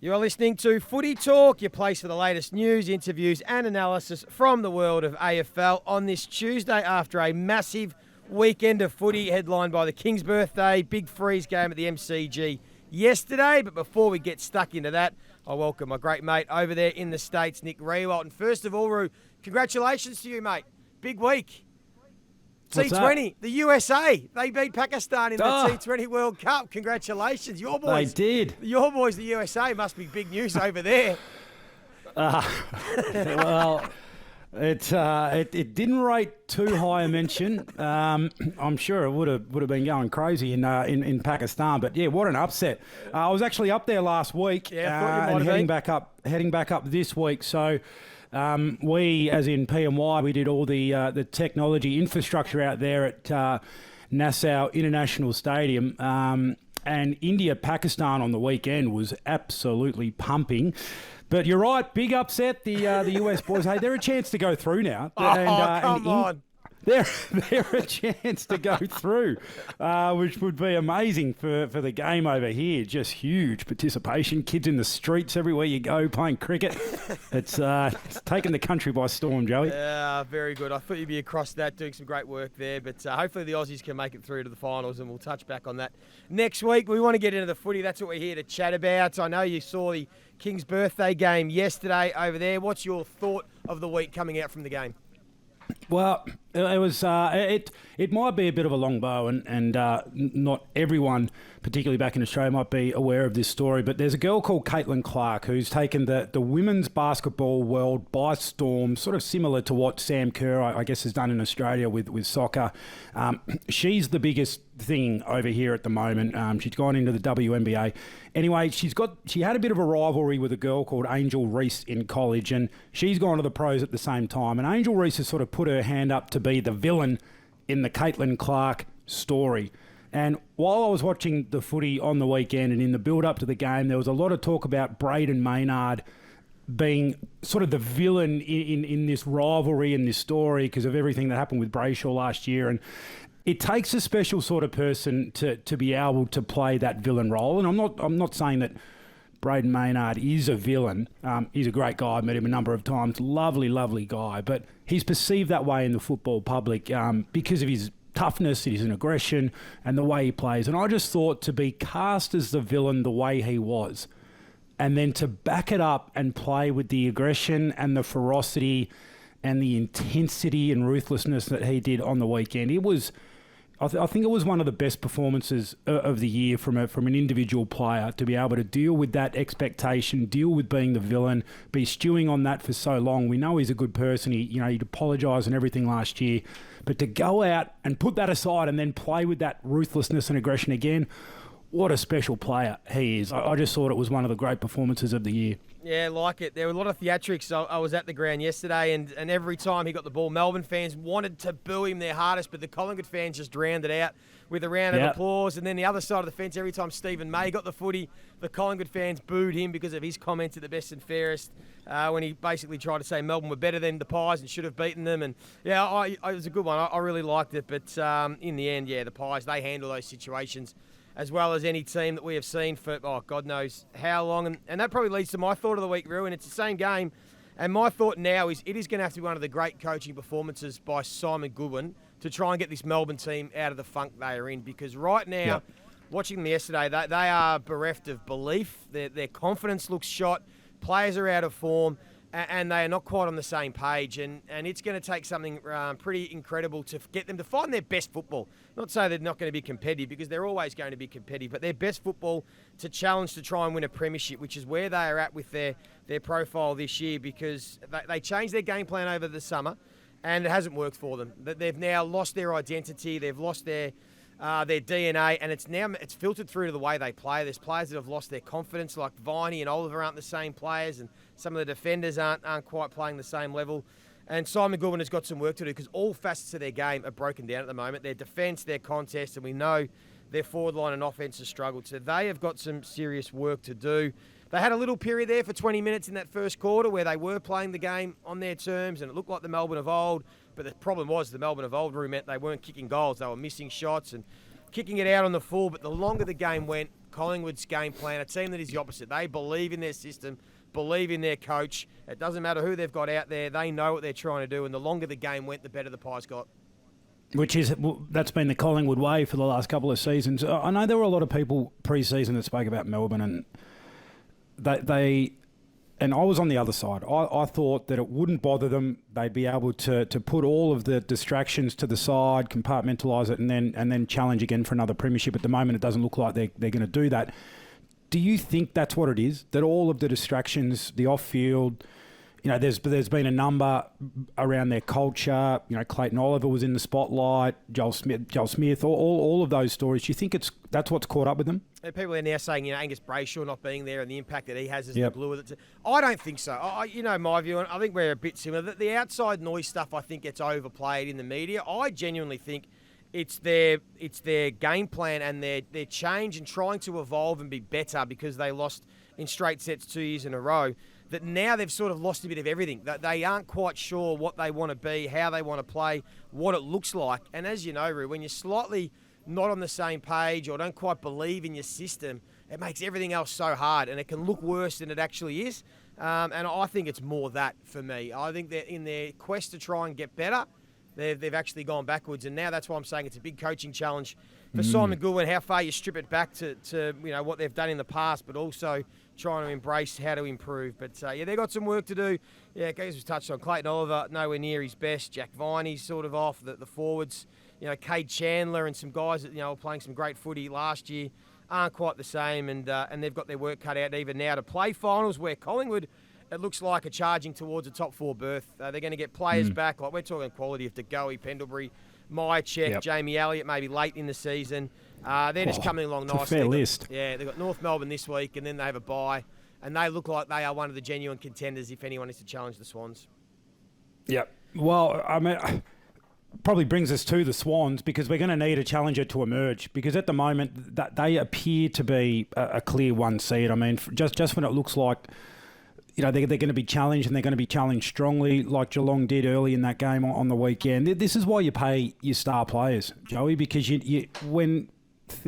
You're listening to Footy Talk, your place for the latest news, interviews and analysis from the world of AFL on this Tuesday after a massive weekend of footy headlined by the King's birthday, big freeze game at the MCG yesterday. But before we get stuck into that, I welcome my great mate over there in the States, Nick Riewoldt. And first of all, Roo, congratulations to you, mate. Big week. T20, the USA, they beat Pakistan in the T20 World Cup. Congratulations. Your boys. They did. Your boys, the USA, must be big news over there. Well, it didn't rate too high a mention. I'm sure it would have been going crazy in Pakistan. But yeah, what an upset. I was actually up there last week and heading back up this week. So we, as in PMY, we did all the technology infrastructure out there at Nassau International Stadium. And India-Pakistan on the weekend was absolutely pumping. But you're right, big upset. The US boys, hey, they're a chance to go through now. Come on. They're a chance to go through, which would be amazing for the game over here. Just huge participation. Kids in the streets everywhere you go playing cricket. It's taken the country by storm, Joey. Yeah, very good. I thought you'd be across that, doing some great work there. But hopefully the Aussies can make it through to the finals, and we'll touch back on that next week. We want to get into the footy. That's what we're here to chat about. I know you saw the King's birthday game yesterday over there. What's your thought of the week coming out from the game? Well, it was. It might be a bit of a long bow, and not everyone, particularly back in Australia, might be aware of this story. But there's a girl called Caitlin Clark who's taken the women's basketball world by storm, sort of similar to what Sam Kerr, I guess, has done in Australia with soccer. She's the biggest thing over here at the moment. She's gone into the WNBA. Anyway, she had a bit of a rivalry with a girl called Angel Reese in college, and she's gone to the pros at the same time. And Angel Reese has sort of put her hand up to be the villain in the Caitlin Clark story. And while I was watching the footy on the weekend and in the build-up to the game, there was a lot of talk about Brayden Maynard being sort of the villain in this rivalry and this story because of everything that happened with Brayshaw last year. And it takes a special sort of person to be able to play that villain role. And I'm not saying that Brayden Maynard is a villain. He's a great guy. I've met him a number of times. Lovely, lovely guy. But he's perceived that way in the football public because of his toughness, his aggression, and the way he plays. And I just thought to be cast as the villain the way he was, and then to back it up and play with the aggression and the ferocity and the intensity and ruthlessness that he did on the weekend, it was... I think it was one of the best performances of the year from an individual player to be able to deal with that expectation, deal with being the villain, be stewing on that for so long. We know he's a good person. He'd apologise and everything last year, but to go out and put that aside and then play with that ruthlessness and aggression again, what a special player he is. I just thought it was one of the great performances of the year. Yeah, like it. There were a lot of theatrics. I was at the ground yesterday, and every time he got the ball, Melbourne fans wanted to boo him their hardest, but the Collingwood fans just drowned it out with a round of applause. And then the other side of the fence, every time Stephen May got the footy, the Collingwood fans booed him because of his comments at the best and fairest when he basically tried to say Melbourne were better than the Pies and should have beaten them. And yeah, it was a good one. I really liked it. But in the end, the Pies, they handle those situations as well as any team that we have seen for, God knows how long. And that probably leads to my thought of the week, Roo, and it's the same game. And my thought now is it is going to have to be one of the great coaching performances by Simon Goodwin to try and get this Melbourne team out of the funk they are in. Because right now, watching them yesterday, they are bereft of belief. Their confidence looks shot. Players are out of form. And they are not quite on the same page. And it's going to take something pretty incredible to get them to find their best football. Not say they're not going to be competitive, because they're always going to be competitive, but their best football to challenge to try and win a premiership, which is where they are at with their profile this year, because they changed their game plan over the summer and it hasn't worked for them. They've now lost their identity. They've lost their DNA, and it's filtered through to the way they play. There's players that have lost their confidence, like Viney and Oliver aren't the same players, and some of the defenders aren't quite playing the same level. And Simon Goodwin has got some work to do, because all facets of their game are broken down at the moment. Their defence, their contest, and we know their forward line and offense has struggled. So they have got some serious work to do. They had a little period there for 20 minutes in that first quarter where they were playing the game on their terms, and it looked like the Melbourne of old. But the problem was the Melbourne of old meant they weren't kicking goals. They were missing shots and kicking it out on the full, but the longer the game went, Collingwood's game plan, a team that is the opposite. They believe in their system, believe in their coach. It doesn't matter who they've got out there. They know what they're trying to do, and the longer the game went, the better the Pies got. That's been the Collingwood way for the last couple of seasons. I know there were a lot of people pre-season that spoke about Melbourne, and and I was on the other side. I thought that it wouldn't bother them. They'd be able to put all of the distractions to the side, compartmentalise it, and then challenge again for another premiership. At the moment, it doesn't look like they're going to do that. Do you think that's what it is? That all of the distractions, the off-field, there's been a number around their culture. Clayton Oliver was in the spotlight. Joel Smith, all of those stories. Do you think that's what's caught up with them? People are now saying, Angus Brayshaw not being there and the impact that he has as the glue of it. I don't think so. My view, and I think we're a bit similar. The outside noise stuff, I think, gets overplayed in the media. I genuinely think it's their game plan and their change and trying to evolve and be better because they lost in straight sets 2 years in a row, that now they've sort of lost a bit of everything. That they aren't quite sure what they want to be, how they want to play, what it looks like. And as you know, Roo, when you're slightly not on the same page or don't quite believe in your system, it makes everything else so hard and it can look worse than it actually is. And I think it's more that for me. I think that in their quest to try and get better, they've actually gone backwards. And now that's why I'm saying it's a big coaching challenge for Simon Goodwin, how far you strip it back to what they've done in the past, but also trying to embrace how to improve. But, they've got some work to do. Yeah, as we've touched on, Clayton Oliver, nowhere near his best. Jack Viney's sort of off. The forwards, Cade Chandler and some guys that, were playing some great footy last year aren't quite the same. And they've got their work cut out even now to play finals where Collingwood, it looks like, are charging towards a top 4 berth. They're going to get players back. Like we're talking quality of DeGoey, Pendlebury, Myercheck, Jamie Elliott, maybe late in the season. They're just coming along nicely. It's a fair list. They've got North Melbourne this week, and then they have a bye. And they look like they are one of the genuine contenders if anyone is to challenge the Swans. Yep. Well, I mean, probably brings us to the Swans because we're going to need a challenger to emerge because at the moment that they appear to be a clear 1 seed. I mean, just when it looks like they're going to be challenged and they're going to be challenged strongly like Geelong did early in that game on the weekend. This is why you pay your star players, Joey, because when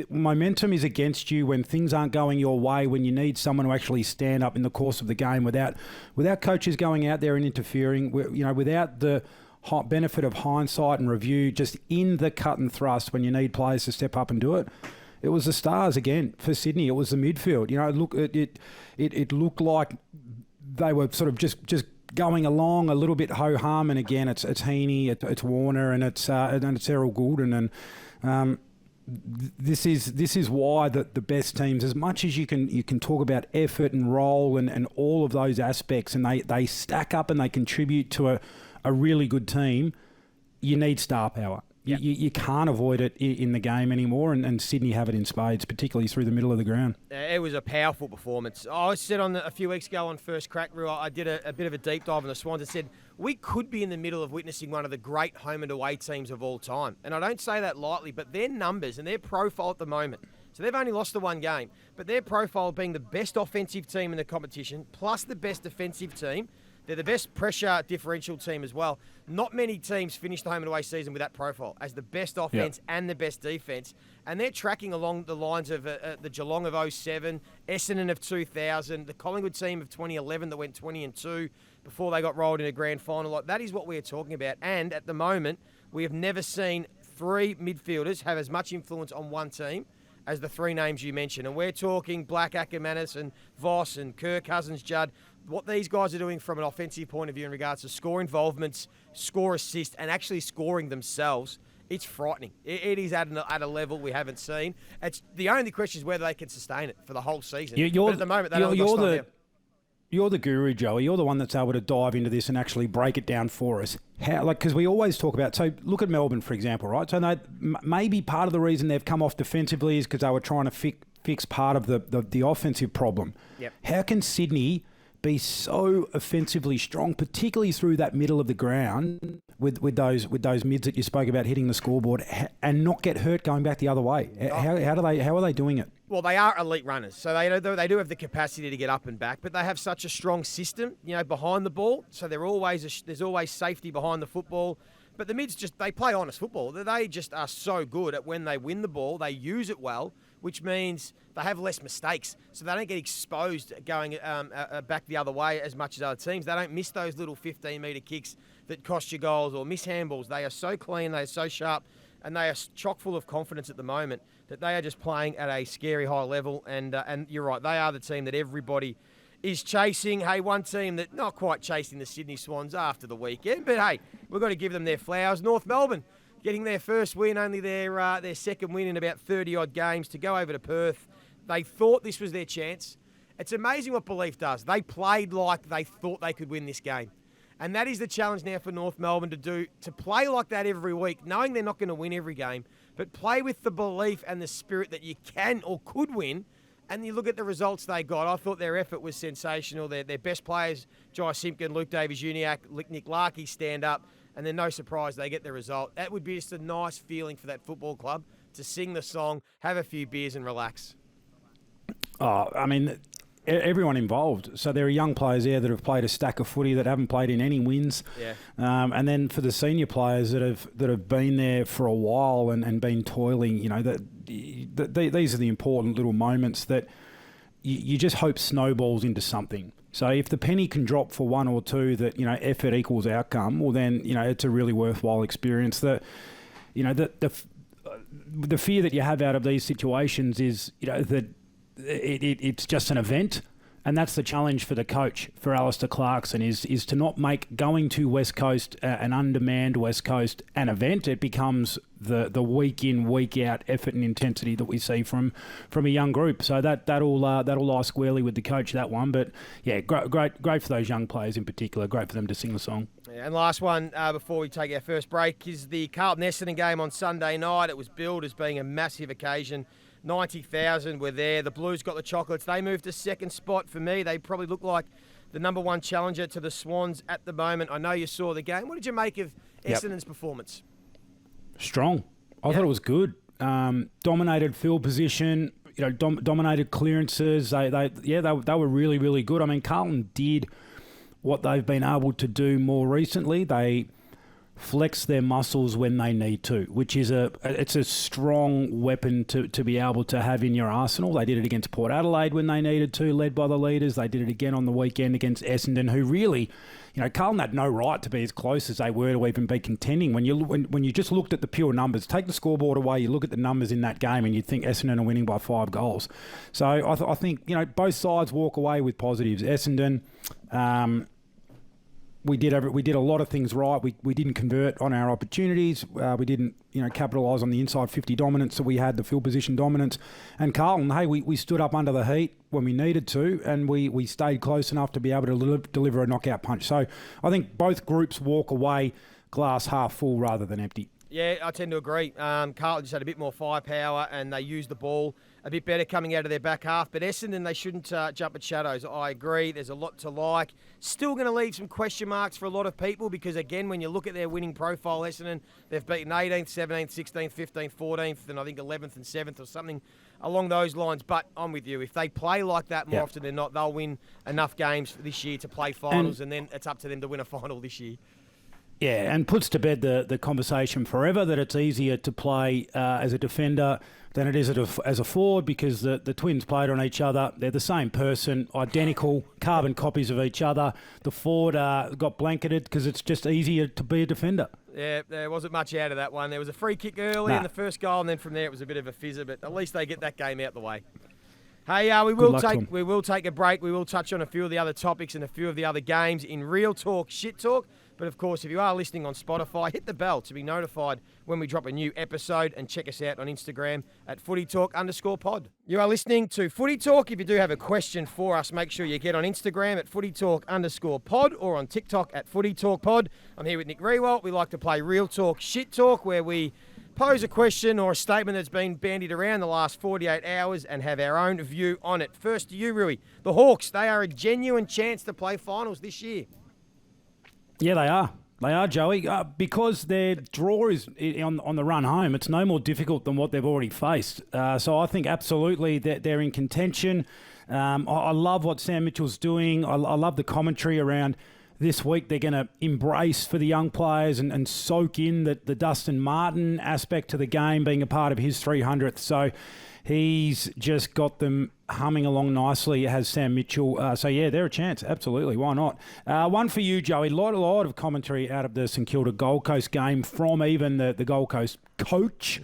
momentum is against you, when things aren't going your way, when you need someone to actually stand up in the course of the game without coaches going out there and interfering, without the benefit of hindsight and review, just in the cut and thrust when you need players to step up and do it. It was the stars again for Sydney. It was the midfield. It looked like they were sort of just going along a little bit ho-hum, and again, it's Heaney, it's Warner, and it's Errol Goulden, and this is why the best teams, as much as you can talk about effort and role and all of those aspects, and they stack up and they contribute to a really good team. You need star power. Yep. You can't avoid it in the game anymore, and Sydney have it in spades, particularly through the middle of the ground. It was a powerful performance. I said a few weeks ago on First Crack, I did a bit of a deep dive on the Swans and said we could be in the middle of witnessing one of the great home and away teams of all time. And I don't say that lightly, but their numbers and their profile at the moment, so they've only lost the 1 game, but their profile being the best offensive team in the competition, plus the best defensive team, they're the best pressure differential team as well. Not many teams finish the home and away season with that profile as the best offense and the best defence. And they're tracking along the lines of the Geelong of 07, Essendon of 2000, the Collingwood team of 2011 that went 20-2 before they got rolled in a grand final. Like, that is what we are talking about. And at the moment, we have never seen 3 midfielders have as much influence on one team as the 3 names you mentioned. And we're talking Black, Ackermanis and Voss and Kerr, Cousins, Judd. What these guys are doing from an offensive point of view in regards to score involvements, score assist, and actually scoring themselves, it's frightening. It is at a level we haven't seen. It's the only question is whether they can sustain it for the whole season. But at the moment, they don't. You're the guru, Joey. You're the one that's able to dive into this and actually break it down for us. Because we always talk about, so look at Melbourne, for example, right? So maybe part of the reason they've come off defensively is because they were trying to fix part of the offensive problem. Yep. How can Sydney be so offensively strong, particularly through that middle of the ground with those mids that you spoke about hitting the scoreboard, and not get hurt going back the other way? How are they doing it? Well, they are elite runners, so they do have the capacity to get up and back, but they have such a strong system, behind the ball. So there's always safety behind the football. But the Mids they play honest football. They just are so good at when they win the ball, they use it well, which means they have less mistakes. So they don't get exposed going back the other way as much as other teams. They don't miss those little 15-metre kicks that cost you goals or miss handballs. They are so clean, they are so sharp, and they are chock full of confidence at the moment that they are just playing at a scary high level. And you're right, they are the team that everybody is chasing. Hey, one team that not quite chasing the Sydney Swans after the weekend, but hey, we've got to give them their flowers. North Melbourne getting their first win, only their second win in about 30-odd games to go over to Perth. They thought this was their chance. It's amazing what belief does. They played like they thought they could win this game. And that is the challenge now for North Melbourne to play like that every week, knowing they're not going to win every game, but play with the belief and the spirit that you can or could win. And you look at the results they got. I thought their effort was sensational. Their best players, Jai Simpkin, Luke Davies-Uniacke, Nick Larkey, stand up. And then no surprise they get the result. That would be just a nice feeling for that football club to sing the song, have a few beers and relax. Oh, I mean, everyone involved. So there are young players there that have played a stack of footy that haven't played in any wins. Yeah. And then for the senior players that have been there for a while and been toiling, you know, these are the important little moments that you just hope snowballs into something. So if the penny can drop for one or two that, you know, effort equals outcome, well then, you know, it's a really worthwhile experience. The fear that you have out of these situations is, you know, that it's just an event. And that's the challenge for the coach, for Alistair Clarkson, is to not make going to West Coast, an undemand West Coast, an event. It becomes the week in, week out effort and intensity that we see from a young group. So that'll lie squarely with the coach, that one. But yeah, great for those young players in particular. Great for them to sing the song. Yeah, and last one before we take our first break is the Carlton Essendon game on Sunday night. It was billed as being a massive occasion. 90,000 were there. The Blues got the chocolates. They moved to second spot for me. They probably look like the number one challenger to the Swans at the moment. I know you saw the game. What did you make of Essendon's performance? Strong. I thought it was good. Dominated field position. You know, dominated clearances. They were really, really good. I mean, Carlton did what they've been able to do more recently. They flex their muscles when they need to, which is it's a strong weapon to be able to have in your arsenal. They did it against Port Adelaide when they needed to, led by the leaders. They did it again on the weekend against Essendon, who really, you know, Carlton had no right to be as close as they were to even be contending. When you just looked at the pure numbers, take the scoreboard away, you look at the numbers in that game and you think Essendon are winning by 5 goals. So I think, you know, both sides walk away with positives. Essendon, we did a lot of things right. We didn't convert on our opportunities. We didn't, you know, capitalise on the inside 50 dominance. So we had the field position dominance. And Carlton, hey, we stood up under the heat when we needed to, and we stayed close enough to be able to deliver a knockout punch. So I think both groups walk away glass half full rather than empty. Yeah, I tend to agree. Carlton just had a bit more firepower and they used the ball a bit better coming out of their back half. But Essendon, they shouldn't jump at shadows. I agree. There's a lot to like. Still going to leave some question marks for a lot of people because, again, when you look at their winning profile, Essendon, they've beaten 18th, 17th, 16th, 15th, 14th, and I think 11th and 7th or something along those lines. But I'm with you. If they play like that more often than not, they'll win enough games for this year to play finals, and then it's up to them to win a final this year. Yeah, and puts to bed the conversation forever that it's easier to play as a defender than it is as a forward because the twins played on each other. They're the same person, identical, carbon copies of each other. The forward got blanketed because it's just easier to be a defender. Yeah, there wasn't much out of that one. There was a free kick early in the first goal, and then from there it was a bit of a fizzer, but at least they get that game out the way. Hey, we will take a break. We will touch on a few of the other topics and a few of the other games in Real Talk, Shit Talk. But, of course, if you are listening on Spotify, hit the bell to be notified when we drop a new episode and check us out on Instagram at Footy Talk_pod. You are listening to Footy Talk. If you do have a question for us, make sure you get on Instagram at Footy Talk_pod or on TikTok at Footy Talk Pod. I'm here with Nick Riewoldt. We like to play Real Talk, Shit Talk, where we pose a question or a statement that's been bandied around the last 48 hours and have our own view on it. First to you, Rui. The Hawks, they are a genuine chance to play finals this year. Yeah, they are. They are, Joey, because their draw is on the run home. It's no more difficult than what they've already faced. So I think absolutely they're in contention. I love what Sam Mitchell's doing. I love the commentary around this week they're going to embrace for the young players and soak in the Dustin Martin aspect to the game, being a part of his 300th. So he's just got them humming along nicely, has Sam Mitchell. So, yeah, they're a chance. Absolutely. Why not? One for you, Joey. A lot of commentary out of the St Kilda Gold Coast game from even the Gold Coast coach,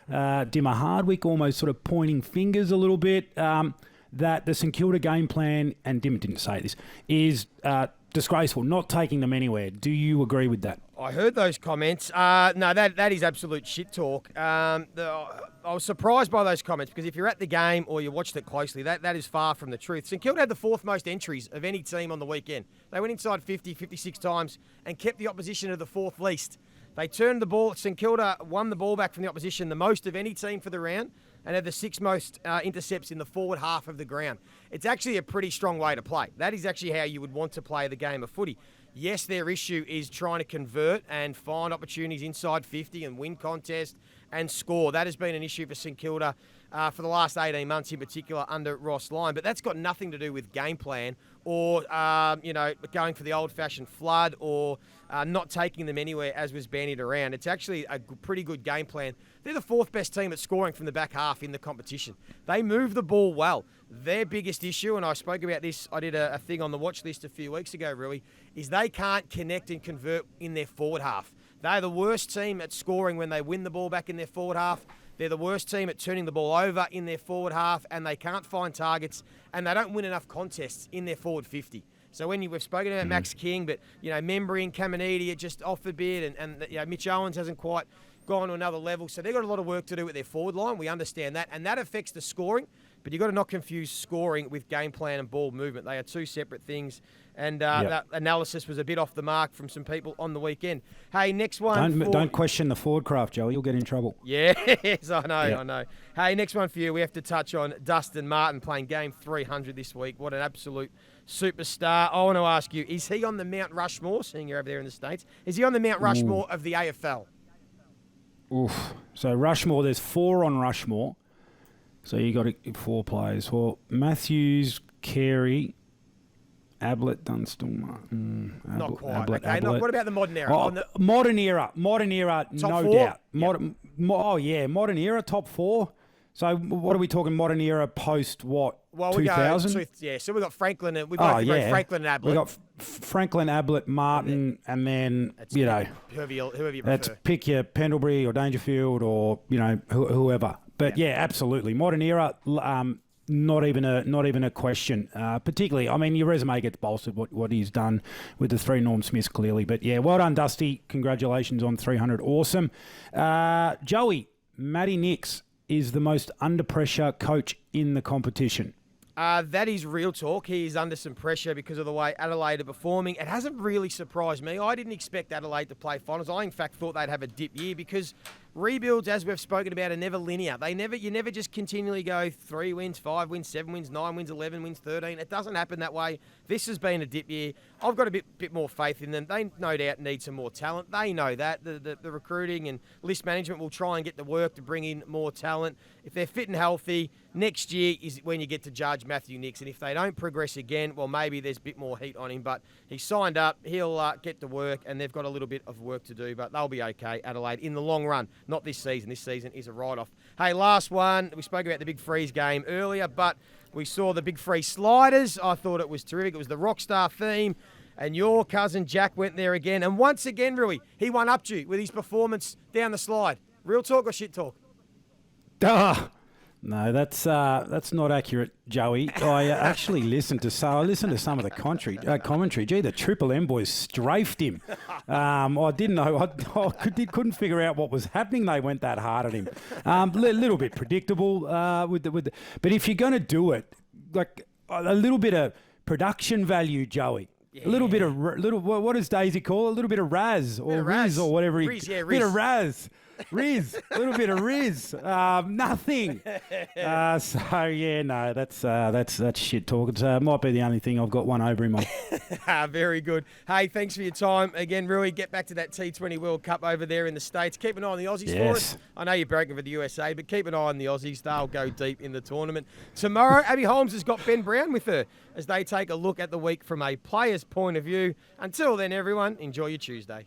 Dimmer Hardwick, almost sort of pointing fingers a little bit, that the St Kilda game plan, and Dimmer didn't say this, is disgraceful, not taking them anywhere. Do you agree with that? I heard those comments. No, that is absolute shit talk. I was surprised by those comments because if you're at the game or you watched it closely, that is far from the truth. St Kilda had the 4th most entries of any team on the weekend. They went inside 50, 56 times and kept the opposition to the 4th least. They turned the ball. St Kilda won the ball back from the opposition, the most of any team for the round, and had the 6th most intercepts in the forward half of the ground. It's actually a pretty strong way to play. That is actually how you would want to play the game of footy. Yes, their issue is trying to convert and find opportunities inside 50 and win contests and score. That has been an issue for St Kilda for the last 18 months in particular under Ross Lyon. But that's got nothing to do with game plan or, going for the old-fashioned flood or not taking them anywhere as was bandied around. It's actually a pretty good game plan. They're the 4th best team at scoring from the back half in the competition. They move the ball well. Their biggest issue, and I spoke about this, I did a thing on the watch list a few weeks ago, really, is they can't connect and convert in their forward half. They're the worst team at scoring when they win the ball back in their forward half. They're the worst team at turning the ball over in their forward half, and they can't find targets, and they don't win enough contests in their forward 50. So we've spoken about Max King, but, Membry and Caminiti are just off a bit, and Mitch Owens hasn't quite gone to another level. So they've got a lot of work to do with their forward line. We understand that, and that affects the scoring. But you've got to not confuse scoring with game plan and ball movement. They are two separate things. And that analysis was a bit off the mark from some people on the weekend. Hey, next one. Don't question the forward craft, Joey. You'll get in trouble. Yes, I know. Hey, next one for you. We have to touch on Dustin Martin playing game 300 this week. What an absolute superstar. I want to ask you, is he on the Mount Rushmore, seeing you're over there in the States, is he on the Mount Rushmore of the AFL? Oof. So Rushmore, there's 4 on Rushmore. So you got 4 players. Well, Matthews, Carey, Ablett, Dunstan, Martin. Not quite. Ablett, okay. Ablett. What about the modern era? Modern era, no 4? doubt. Modern era, top 4. So what are we talking? Modern era post what? Well, 2000. So we got Franklin and Franklin and Ablett. We got Franklin, Ablett, Martin, and then whoever you prefer. Let's pick your Pendlebury or Dangerfield or whoever. But yeah, absolutely. Modern era, not even a question. Particularly, I mean, your resume gets bolstered what he's done with the 3 Norm Smiths clearly. But yeah, well done, Dusty. Congratulations on 300. Awesome. Joey, Matty Nix is the most under pressure coach in the competition. That is real talk. He is under some pressure because of the way Adelaide are performing. It hasn't really surprised me. I didn't expect Adelaide to play finals. I, in fact, thought they'd have a dip year because rebuilds, as we've spoken about, are never linear. You never just continually go 3 wins, 5 wins, 7 wins, 9 wins, 11 wins, 13. It doesn't happen that way. This has been a dip year. I've got a bit more faith in them. They no doubt need some more talent. They know that. The recruiting and list management will try and get the work to bring in more talent. If they're fit and healthy, next year is when you get to judge Matthew Nix. And if they don't progress again, well, maybe there's a bit more heat on him. But he signed up. He'll get to work, and they've got a little bit of work to do. But they'll be okay, Adelaide, in the long run. Not this season. This season is a write-off. Hey, last one. We spoke about the Big Freeze game earlier, but we saw the Big Freeze sliders. I thought it was terrific. It was the Rockstar theme. And your cousin Jack went there again. And once again, Rui, he one-upped you with his performance down the slide. Real talk or shit talk? No, that's not accurate, Joey. I actually listened to some of the commentary. Gee, the Triple M boys strafed him. I didn't know. I couldn't figure out what was happening. They went that hard at him. A little bit predictable but if you're going to do it, like a little bit of production value, Joey. Yeah. A little bit of what does Daisy call it? A little bit of Raz or Riz or whatever. Riz. Bit of Raz. Riz, a little bit of Riz. Nothing. So yeah, no, that's shit talk. It might be the only thing I've got one over him on. Very good. Hey, thanks for your time again, Rui. Get back to that T20 World Cup over there in the States. Keep an eye on the Aussies for us. I know you're breaking for the USA, but keep an eye on the Aussies. They'll go deep in the tournament. Tomorrow, Abby Holmes has got Ben Brown with her as they take a look at the week from a player's point of view. Until then, everyone, enjoy your Tuesday.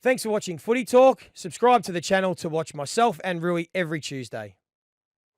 Thanks for watching Footy Talk. Subscribe to the channel to watch myself and Rui every Tuesday.